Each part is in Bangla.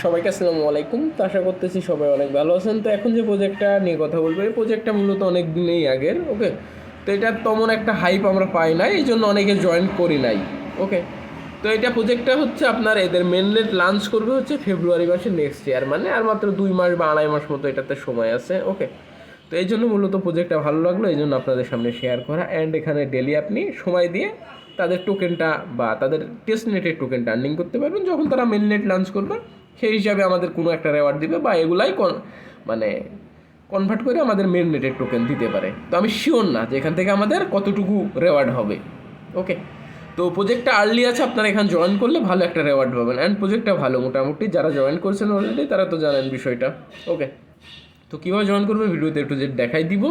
সবাইকে আসসালামু আলাইকুম। তো আশা করতেছি সবাই অনেক ভালো আছেন। তো এখন যে প্রজেক্টটা নিয়ে কথা বলবো, এই প্রজেক্টটা মূলত অনেক দিনেই আগের। ওকে, তো এটা তেমন একটা হাইপ আমরা পাই নাই, এই জন্য অনেকে জয়েন করি নাই। ওকে, তো এটা প্রজেক্টটা হচ্ছে আপনার এদের মেনলেট লঞ্চ করবে হচ্ছে ফেব্রুয়ারি মাসে নেক্সট ইয়ার, মানে আর মাত্র 2 মাস বা 2.5 মাস মতো এটাতে সময় আছে। ওকে, তো এই জন্য মূলত প্রজেক্টটা ভালো লাগলো, এই জন্য আপনাদের সামনে শেয়ার করা। অ্যান্ড এখানে ডেলি আপনি সময় দিয়ে তাদের টোকেনটা বা তাদের টেস্ট নেটের টোকেনটা আর্নিং করতে পারবেন। যখন তারা মেন নেট লঞ্চ করবে সেই হিসাবে আমাদের কোনো একটা রেওয়ার্ড দিবে, বা এগুলাই মানে কনভার্ট করে আমাদের মেন নেটের টোকেন দিতে পারে। তো আমি শিওর না যে এখান থেকে আমাদের কতটুকু রেওয়ার্ড হবে। ওকে, তো প্রজেক্টটা আর্লি আছে, আপনারা এখানে জয়েন করলে ভালো একটা রেওয়ার্ড পাবেন। অ্যান্ড প্রজেক্টটা ভালো, মোটামুটি যারা জয়েন করছেন অলরেডি তারা তো জানেন বিষয়টা। ওকে, তো কীভাবে জয়েন করবে ভিডিওতে একটু যে দেখাই দিব।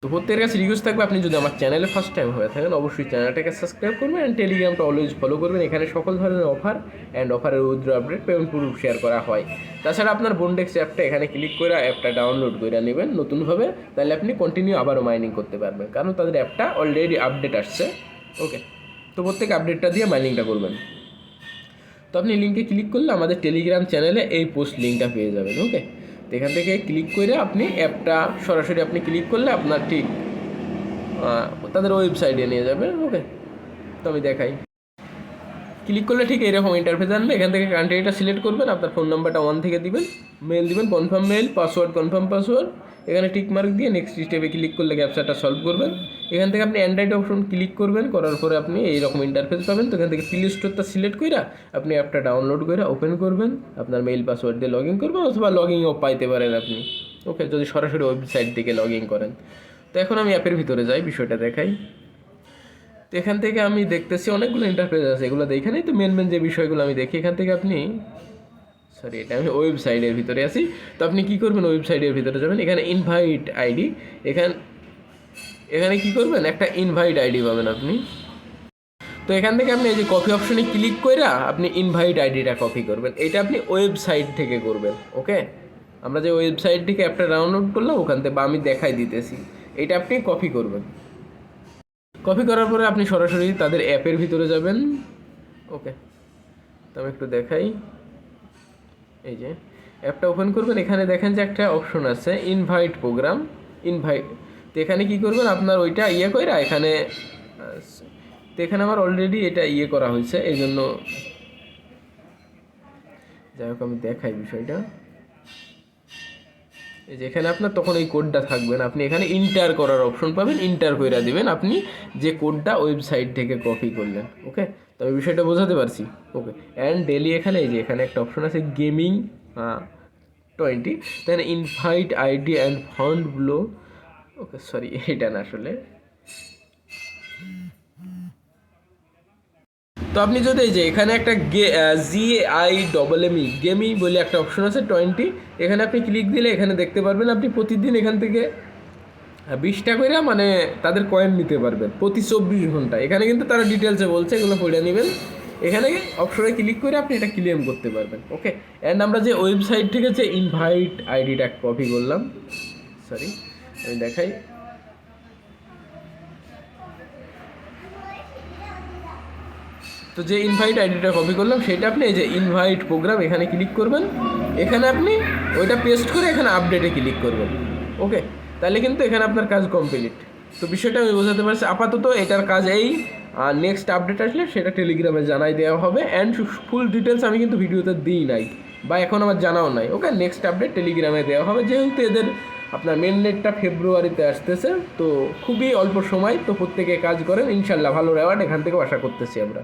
তো প্রত্যেকের কাছে রিকোয়েস্ট থাকবে, আপনি যদি আমার চ্যানেলে ফার্স্ট টাইম হয়ে থাকেন অবশ্যই চ্যানেলটাকে সাবস্ক্রাইব করবেন অ্যান্ড টেলিগ্রামটা অলওয়েজ ফলো করবেন। এখানে সকল ধরনের অফার অ্যান্ড অফারের withdraw update payment proof share করা হয়। তাছাড়া আপনার বন্ডেক্স অ্যাপটা এখানে ক্লিক করে অ্যাপটা ডাউনলোড করে নেবেন নতুনভাবে, তাহলে আপনি কন্টিনিউ আবারও মাইনিং করতে পারবেন, কারণ তাদের অ্যাপটা অলরেডি আপডেট আসছে। ওকে, তো প্রত্যেক আপডেটটা দিয়ে মাইনিংটা করবেন। তো আপনি লিঙ্কে ক্লিক করলে আমাদের টেলিগ্রাম চ্যানেলে এই পোস্ট লিঙ্কটা পেয়ে যাবেন। ওকে, তো এখান থেকে ক্লিক করে আপনি অ্যাপটা সরাসরি আপনি ক্লিক করলে আপনার ঠিক তাদের ওয়েবসাইটে নিয়ে যাবে। ওকে, তো আমি দেখাই। ক্লিক করলে ঠিক এরকম ইন্টারফেস আনবে। এখান থেকে কান্ট্রিটা সিলেক্ট করবেন, আপনার ফোন নাম্বারটা 1 থেকে দিবেন, মেল দিবেন, confirm mail, password confirm password. এখানে টিক মার্ক দিয়ে নেক্সট স্টেপে ক্লিক করলে ক্যাপচাটা সলভ করবেন। এখান থেকে আপনি অ্যান্ড্রয়েড অপশন ক্লিক করবেন, করার পরে আপনি এইরকম ইন্টারফেস পাবেন। তো এখান থেকে প্লে স্টোরটা সিলেক্ট করে আপনি অ্যাপটা ডাউনলোড করে ওপেন করবেন, আপনার মেইল পাসওয়ার্ড দিয়ে লগ ইন করবেন, অথবা লগ ইনও পাইতে পারেন আপনি। ওকে, যদি সরাসরি ওয়েবসাইট থেকে লগ ইন করেন। তো এখন আমি অ্যাপের ভিতরে যাই, বিষয়টা দেখাই। তো এখান থেকে আমি দেখতেছি অনেকগুলো ইন্টারফেস আছে, এগুলো দেখে নেই। তো মেন যে বিষয়গুলো আমি দেখি এখান থেকে আপনি, সরি এটা আমি ওয়েবসাইটের ভিতরে আছি। তো আপনি কী করবেন, ওয়েবসাইটের ভিতরে যাবেন, এখানে ইনভাইট আইডি, এখানে কী করবেন, একটা ইনভাইট আইডি পাবেন আপনি। তো এখান থেকে আপনি এই যে কপি অপশনে ক্লিক করে আপনি ইনভাইট আইডিটা কপি করবেন। এটা আপনি ওয়েবসাইট থেকে করবেন। ওকে, আমরা যে ওয়েবসাইট থেকে অ্যাপটা ডাউনলোড করলাম ওখান থেকে, বা আমি দেখাই দিতেছি, এটা আপনি কপি করবেন। কপি করার পরে আপনি সরাসরি তাদের অ্যাপের ভিতরে যাবেন। ওকে, তো আমি একটু দেখাই। এই যে অ্যাপটা ওপেন করবেন, এখানে দেখেন যে একটা অপশন আছে ইনভাইট প্রোগ্রাম, ইনভাইট। তো এখানে কী করবেন, আপনার ওইটা কইরা এখানে, তো এখানে আমার অলরেডি এটা করা হয়েছে, এই জন্য যাই হোক আমি দেখাই বিষয়টা। এই যে এখানে আপনার তখন এই কোডটা থাকবেন, আপনি এখানে ইন্টার করার অপশন পাবেন, ইন্টার করে দিবেন আপনি যে কোডটা ওয়েবসাইট থেকে কপি করলেন। ওকে, তো আমি বিষয়টা বোঝাতে পারছি। ওকে, অ্যান্ড ডেলি এখানে এই যে এখানে একটা অপশন আছে gaming 20, then invite ID and found below. Okay, sorry এটা না আসলে। তো আপনি যদি এই যে এখানে একটা GAIMME গেমি বলে একটা অপশন আছে 20, এখানে আপনি ক্লিক দিলে এখানে দেখতে পারবেন আপনি প্রতিদিন এখান থেকে 20টা করে মানে তাদের কয়েন নিতে পারবেন প্রতি 24 ঘন্টা। এখানে কিন্তু তারা ডিটেলসে বলছে, এগুলো পড়ে নেবেন। এখানে অপশনে ক্লিক করে আপনি এটা ক্লেম করতে পারবেন। ওকে, অ্যান্ড আমরা যে ওয়েবসাইট থেকে যে ইনভাইট আইডিটা কপি করলাম, সরি আমি দেখাই। তো যে ইনভাইট আইডিটা কপি করলাম সেটা আপনি এই যে ইনভাইট প্রোগ্রাম এখানে ক্লিক করবেন, এখানে আপনি ওইটা পেস্ট করে এখানে আপডেটে ক্লিক করবেন। ওকে, তাহলে কিন্তু এখানে আপনার কাজ কমপ্লিট। তো বিষয়টা আমি বোঝাতে পারছি। আপাতত এটার কাজ এই, নেক্সট আপডেট আসলে সেটা টেলিগ্রামে জানাই দেওয়া হবে। অ্যান্ড ফুল ডিটেলস আমি কিন্তু ভিডিওতে দিই নাই, বা এখন আমার জানাও নাই। ওকে, নেক্সট আপডেট টেলিগ্রামে দেওয়া হবে, যেহেতু এদের আপনার মেন নেটটা ফেব্রুয়ারিতে আসতেছে, তো খুবই অল্প সময়। তো প্রত্যেকে কাজ করেন, ইনশাল্লাহ ভালো রেওয়ার্ড এখান থেকেও আশা করতেছি আমরা।